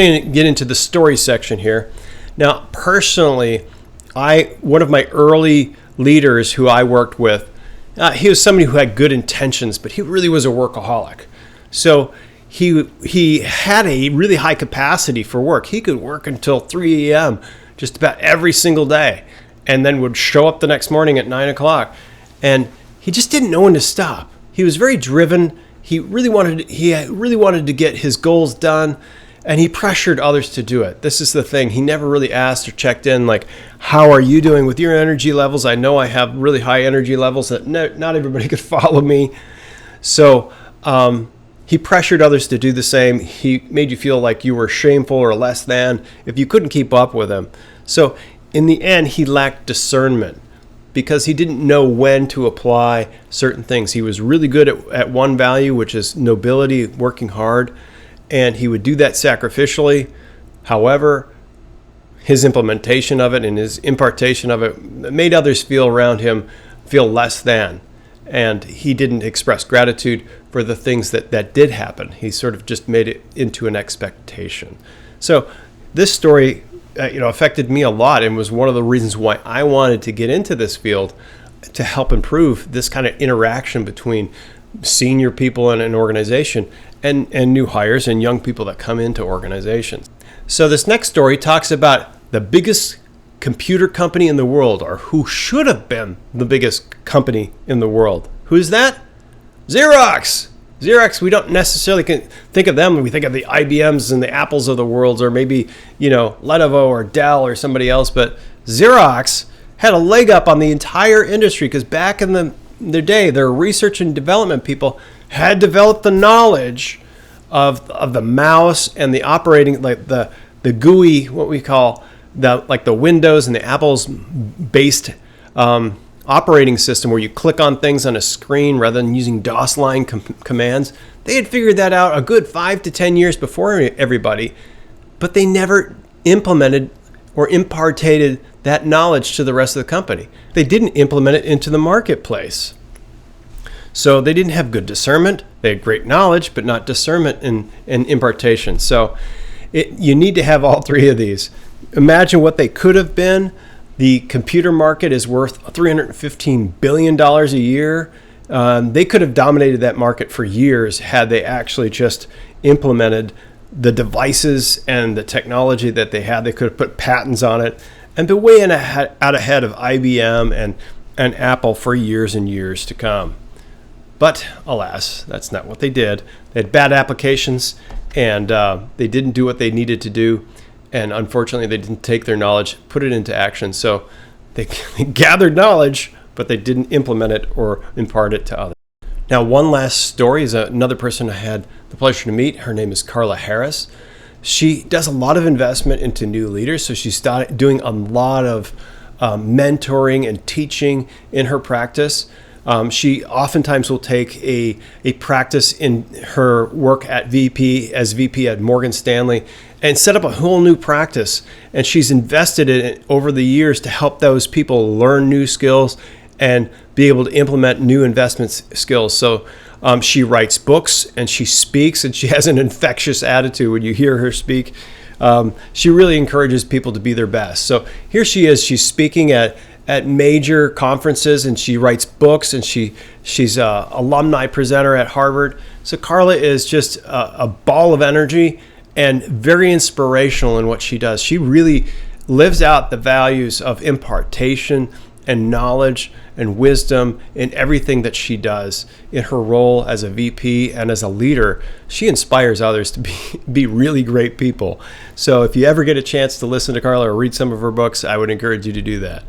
going to get into the story section here. Now, personally, one of my early leaders who I worked with, he was somebody who had good intentions, but he really was a workaholic. So he had a really high capacity for work. He could work until 3 a.m. just about every single day, and then would show up the next morning at 9 o'clock. And he just didn't know when to stop. He was very driven. He really wanted to get his goals done, and he pressured others to do it. This is the thing. He never really asked or checked in, like, how are you doing with your energy levels? I know I have really high energy levels that not everybody could follow me. So he pressured others to do the same. He made you feel like you were shameful or less than if you couldn't keep up with him. So in the end, he lacked discernment because he didn't know when to apply certain things. He was really good at one value, which is nobility, working hard, and he would do that sacrificially. However, his implementation of it and his impartation of it made others around him feel less than. And he didn't express gratitude for the things that did happen. He sort of just made it into an expectation. So this story affected me a lot and was one of the reasons why I wanted to get into this field, to help improve this kind of interaction between senior people in an organization and new hires and young people that come into organizations. So this next story talks about the biggest computer company in the world, or who should have been the biggest company in the world. Who's that? Xerox! Xerox, we don't necessarily think of them when we think of the IBMs and the Apples of the world, or maybe, Lenovo or Dell or somebody else. But Xerox had a leg up on the entire industry because back in their day, their research and development people had developed the knowledge of the mouse and the operating, like the GUI, what we call the Windows and the Apple's based operating system, where you click on things on a screen rather than using DOS line commands. They had figured that out a good 5 to 10 years before everybody, but they never implemented or imparted that knowledge to the rest of the company. They didn't implement it into the marketplace. So they didn't have good discernment. They had great knowledge, but not discernment and impartation. So you need to have all three of these. Imagine what they could have been. The computer market is worth $315 billion a year. They could have dominated that market for years had they actually just implemented the devices and the technology that they had. They could have put patents on it and been way out ahead of IBM and Apple for years and years to come. But alas, that's not what they did. They had bad applications, and they didn't do what they needed to do. And unfortunately, they didn't take their knowledge, put it into action. So they gathered knowledge, but they didn't implement it or impart it to others. Now, one last story is another person I had the pleasure to meet. Her name is Carla Harris. She does a lot of investment into new leaders. So she started doing a lot of mentoring and teaching in her practice. She oftentimes will take a practice in her work as VP at Morgan Stanley and set up a whole new practice. And she's invested in it over the years to help those people learn new skills and be able to implement new investment skills. So she writes books and she speaks, and she has an infectious attitude when you hear her speak. She really encourages people to be their best. So here she is. She's speaking at major conferences, and she writes books, and she's a alumni presenter at Harvard. So Carla is just a ball of energy and very inspirational in what she does. She really lives out the values of impartation and knowledge and wisdom in everything that she does in her role as a VP and as a leader. She inspires others to be really great people. So if you ever get a chance to listen to Carla or read some of her books, I would encourage you to do that.